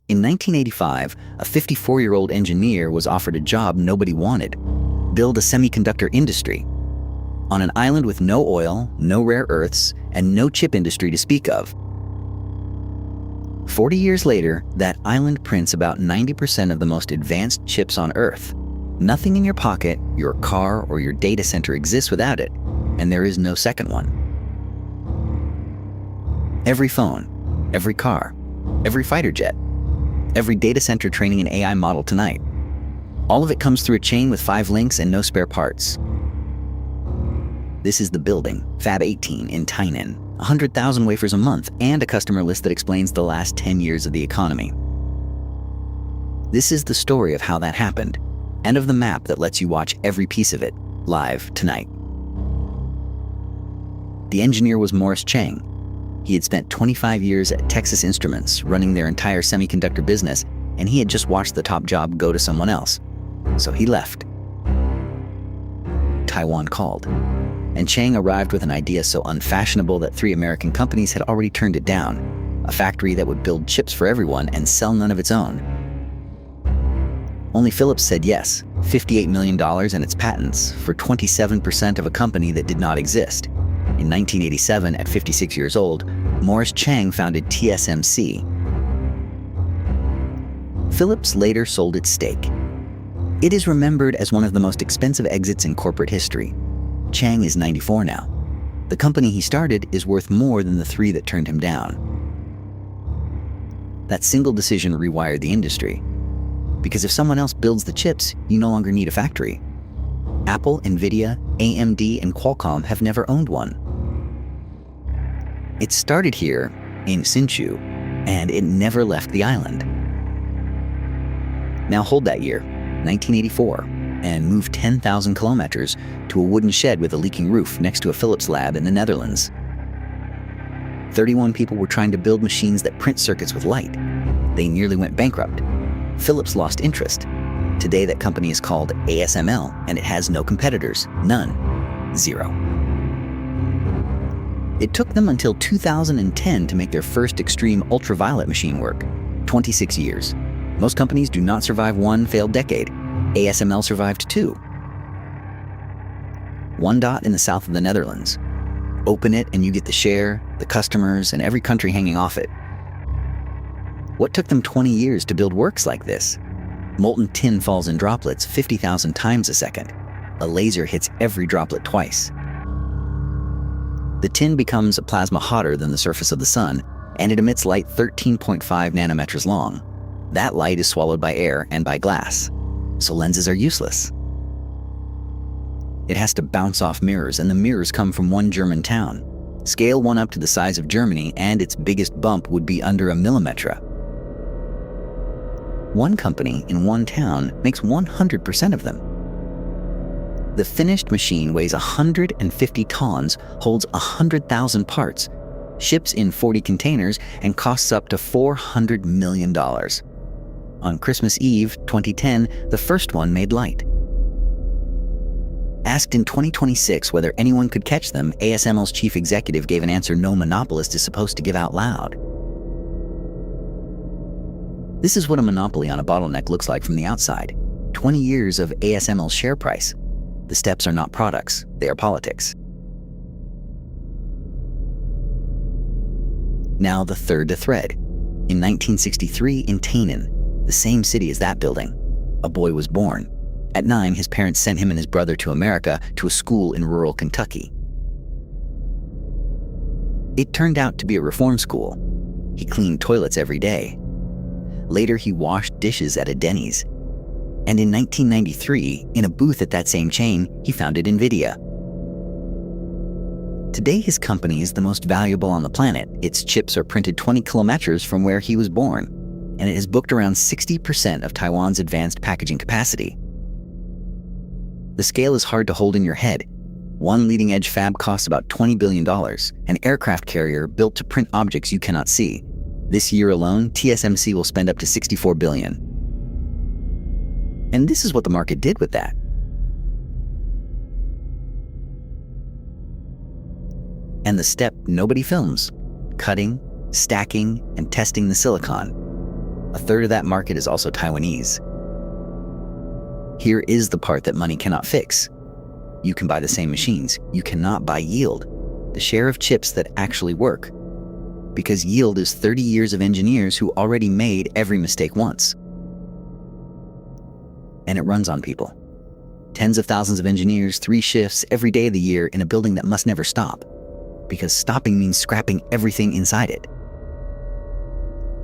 In 1985, a 54-year-old engineer was offered a job nobody wanted: build a semiconductor industry on an island with no oil, no rare earths, and no chip industry to speak of. 40 years later, that island prints about 90% of the most advanced chips on Earth. Nothing in your pocket, your car, or your data center exists without it, and there is no second one. Every phone, every car, every fighter jet, every data center training an AI model tonight. All of it comes through a chain with 5 links and no spare parts. This is the building, Fab 18 in Tainan, 100,000 wafers a month, and a customer list that explains the last 10 years of the economy. This is the story of how that happened, and of the map that lets you watch every piece of it, live tonight. The engineer was Chang. He had spent 25 years at Texas Instruments, running their entire semiconductor business, and he had just watched the top job go to someone else. So he left. Taiwan called, and Chang arrived with an idea so unfashionable that 3 American companies had already turned it down: a factory that would build chips for everyone and sell none of its own. Only Philips said yes, $58 million and its patents, for 27% of a company that did not exist. In 1987, at 56 years old, Chang founded TSMC. Philips later sold its stake. It is remembered as one of the most expensive exits in corporate history. Chang is 94 now. The company he started is worth more than the 3 that turned him down. That single decision rewired the industry. Because if someone else builds the chips, you no longer need a factory. Apple, Nvidia, AMD, and Qualcomm have never owned one. It started here, in Hsinchu, and it never left the island. Now hold that year, 1984, and move 10,000 kilometers to a wooden shed with a leaking roof next to a Philips lab in the Netherlands. 31 people were trying to build machines that print circuits with light. They nearly went bankrupt. Philips lost interest. Today that company is called ASML, and it has no competitors. None. 0. It took them until 2010 to make their first extreme ultraviolet machine work. 26 years. Most companies do not survive 1 failed decade. ASML survived 2. 1 dot in the south of the Netherlands. Open it and you get the share, the customers, and every country hanging off it. What took them 20 years to build works like this? Molten tin falls in droplets 50,000 times a second. A laser hits every droplet twice. The tin becomes a plasma hotter than the surface of the sun, and it emits light 13.5 nanometers long. That light is swallowed by air and by glass, so lenses are useless. It has to bounce off mirrors, and the mirrors come from 1 German town. Scale 1 up to the size of Germany, and its biggest bump would be under a millimeter. 1 company in 1 town makes 100% of them. The finished machine weighs 150 tons, holds 100,000 parts, ships in 40 containers, and costs up to $400 million. On Christmas Eve, 2010, the first one made light. Asked in 2026 whether anyone could catch them, ASML's chief executive gave an answer no monopolist is supposed to give out loud. This is what a monopoly on a bottleneck looks like from the outside. 20 years of ASML's share price. The steps are not products, they are politics. Now the third to thread. In 1963 in Tainan, the same city as that building, a boy was born. At 9, his parents sent him and his brother to America to a school in rural Kentucky. It turned out to be a reform school. He cleaned toilets every day. Later, he washed dishes at a Denny's. And in 1993, in a booth at that same chain, he founded NVIDIA. Today, his company is the most valuable on the planet. Its chips are printed 20 kilometers from where he was born, and it has booked around 60% of Taiwan's advanced packaging capacity. The scale is hard to hold in your head. 1 leading-edge fab costs about $20 billion, an aircraft carrier built to print objects you cannot see. This year alone, TSMC will spend up to $64 billion. And this is what the market did with that. And the step nobody films: cutting, stacking, and testing the silicon. A third of that market is also Taiwanese. Here is the part that money cannot fix. You can buy the same machines. You cannot buy yield, the share of chips that actually work. Because yield is 30 years of engineers who already made every mistake once. And it runs on people. Tens of thousands of engineers, 3 shifts, every day of the year in a building that must never stop. Because stopping means scrapping everything inside it.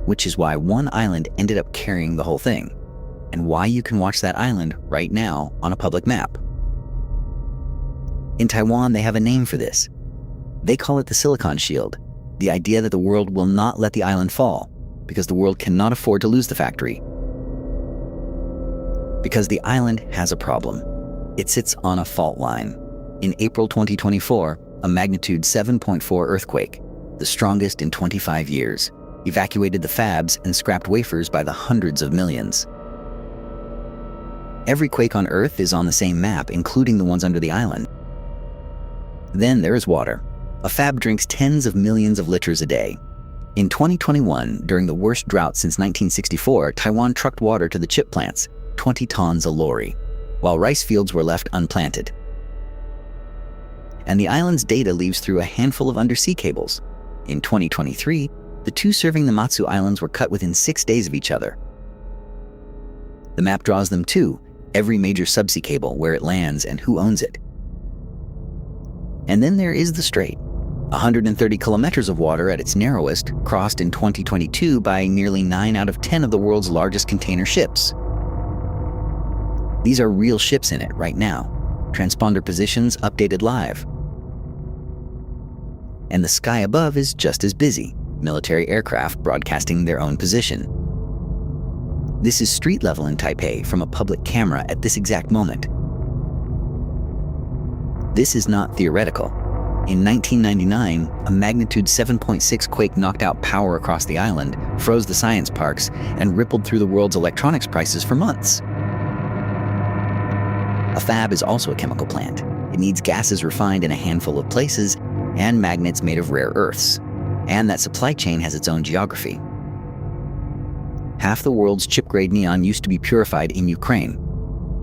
Which is why one island ended up carrying the whole thing, and why you can watch that island right now on a public map. In Taiwan, they have a name for this. They call it the Silicon Shield, the idea that the world will not let the island fall, because the world cannot afford to lose the factory. Because the island has a problem. It sits on a fault line. In April 2024, a magnitude 7.4 earthquake, the strongest in 25 years, evacuated the fabs and scrapped wafers by the hundreds of millions. Every quake on Earth is on the same map, including the ones under the island. Then there is water. A fab drinks tens of millions of liters a day. In 2021, during the worst drought since 1964, Taiwan trucked water to the chip plants, 20 tons a lorry, while rice fields were left unplanted. And the island's data leaves through a handful of undersea cables. In 2023, the 2 serving the Matsu Islands were cut within 6 days of each other. The map draws them too, every major subsea cable, where it lands and who owns it. And then there is the strait, 130 kilometers of water at its narrowest, crossed in 2022 by nearly 9 out of 10 of the world's largest container ships. These are real ships in it right now, transponder positions updated live. And the sky above is just as busy, military aircraft broadcasting their own position. This is street level in Taipei from a public camera at this exact moment. This is not theoretical. In 1999, a magnitude 7.6 quake knocked out power across the island, froze the science parks, and rippled through the world's electronics prices for months. A fab is also a chemical plant. It needs gases refined in a handful of places and magnets made of rare earths. And that supply chain has its own geography. Half the world's chip-grade neon used to be purified in Ukraine.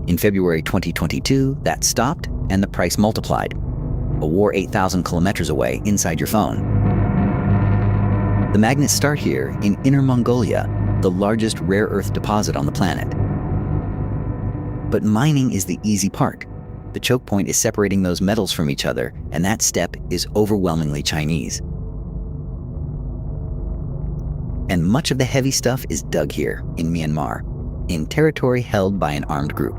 In February 2022, that stopped and the price multiplied. A war 8,000 kilometers away inside your phone. The magnets start here in Inner Mongolia, the largest rare earth deposit on the planet. But mining is the easy part. The choke point is separating those metals from each other, and that step is overwhelmingly Chinese. And much of the heavy stuff is dug here, in Myanmar, in territory held by an armed group.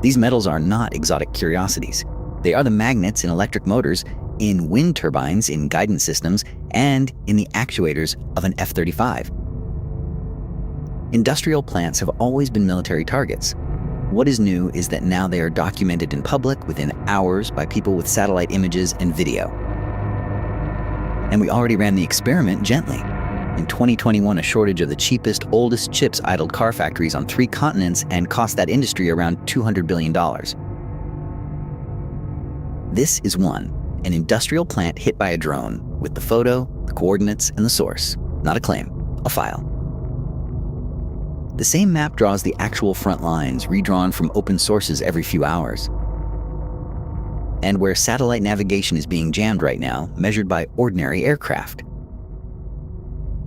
These metals are not exotic curiosities. They are the magnets in electric motors, in wind turbines, in guidance systems, and in the actuators of an F-35. Industrial plants have always been military targets. What is new is that now they are documented in public within hours by people with satellite images and video. And we already ran the experiment gently. In 2021, a shortage of the cheapest, oldest chips idled car factories on 3 continents and cost that industry around $200 billion. This is one, an industrial plant hit by a drone, with the photo, the coordinates, and the source. Not a claim, a file. The same map draws the actual front lines, redrawn from open sources every few hours. And where satellite navigation is being jammed right now, measured by ordinary aircraft.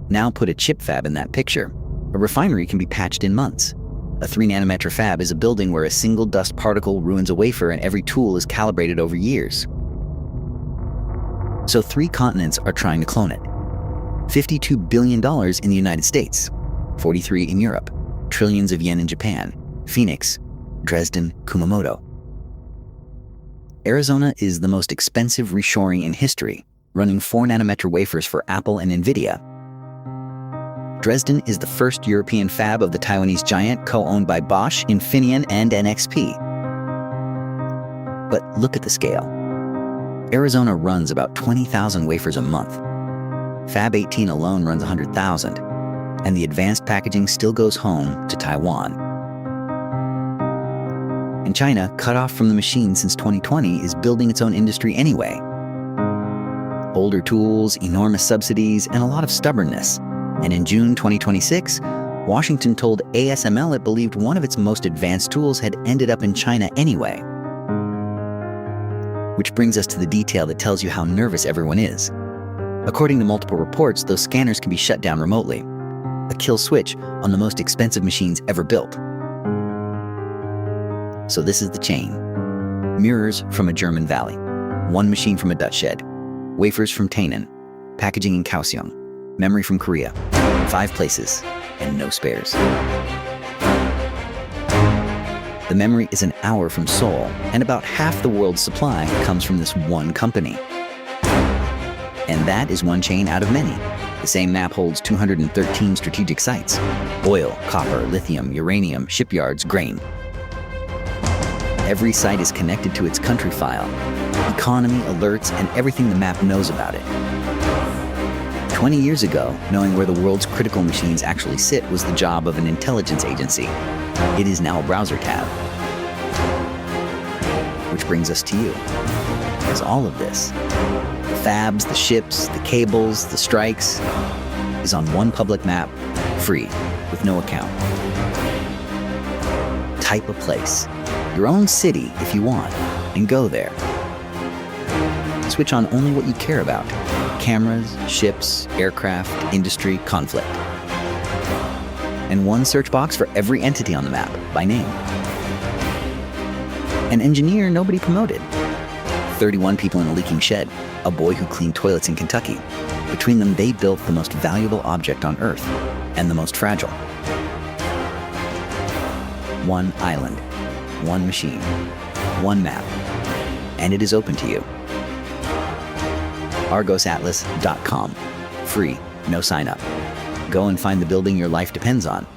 Now put a chip fab in that picture. A refinery can be patched in months. A 3-nanometer fab is a building where a single dust particle ruins a wafer and every tool is calibrated over years. So 3 continents are trying to clone it. $52 billion in the United States, 43 in Europe, trillions of yen in Japan, Phoenix, Dresden, Kumamoto. Arizona is the most expensive reshoring in history, running 4-nanometer wafers for Apple and Nvidia. Dresden is the first European fab of the Taiwanese giant co-owned by Bosch, Infineon, and NXP. But look at the scale. Arizona runs about 20,000 wafers a month. Fab 18 alone runs 100,000, and the advanced packaging still goes home to Taiwan. And China, cut off from the machine since 2020, is building its own industry anyway. Older tools, enormous subsidies, and a lot of stubbornness. And in June 2026, Washington told ASML it believed one of its most advanced tools had ended up in China anyway. Which brings us to the detail that tells you how nervous everyone is. According to multiple reports, those scanners can be shut down remotely. A kill switch on the most expensive machines ever built. So this is the chain. Mirrors from a German valley. One machine from a Dutch shed. Wafers from Tainan. Packaging in Kaohsiung. Memory from Korea. 5 places, and no spares. The memory is an hour from Seoul, and about half the world's supply comes from this one company. And that is one chain out of many. The same map holds 213 strategic sites. Oil, copper, lithium, uranium, shipyards, grain. Every site is connected to its country file, economy, alerts, and everything the map knows about it. 20 years ago, knowing where the world's critical machines actually sit was the job of an intelligence agency. It is now a browser tab. Which brings us to you. Because all of this, the fabs, the ships, the cables, the strikes, is on one public map, free, with no account. Type a place, your own city if you want, and go there. Switch on only what you care about. Cameras, ships, aircraft, industry, conflict. And one search box for every entity on the map, by name. An engineer nobody promoted. 31 people in a leaking shed. A boy who cleaned toilets in Kentucky. Between them, they built the most valuable object on Earth, and the most fragile. One island, one machine, one map, and it is open to you. ArgosAtlas.com. Free, no sign up. Go and find the building your life depends on.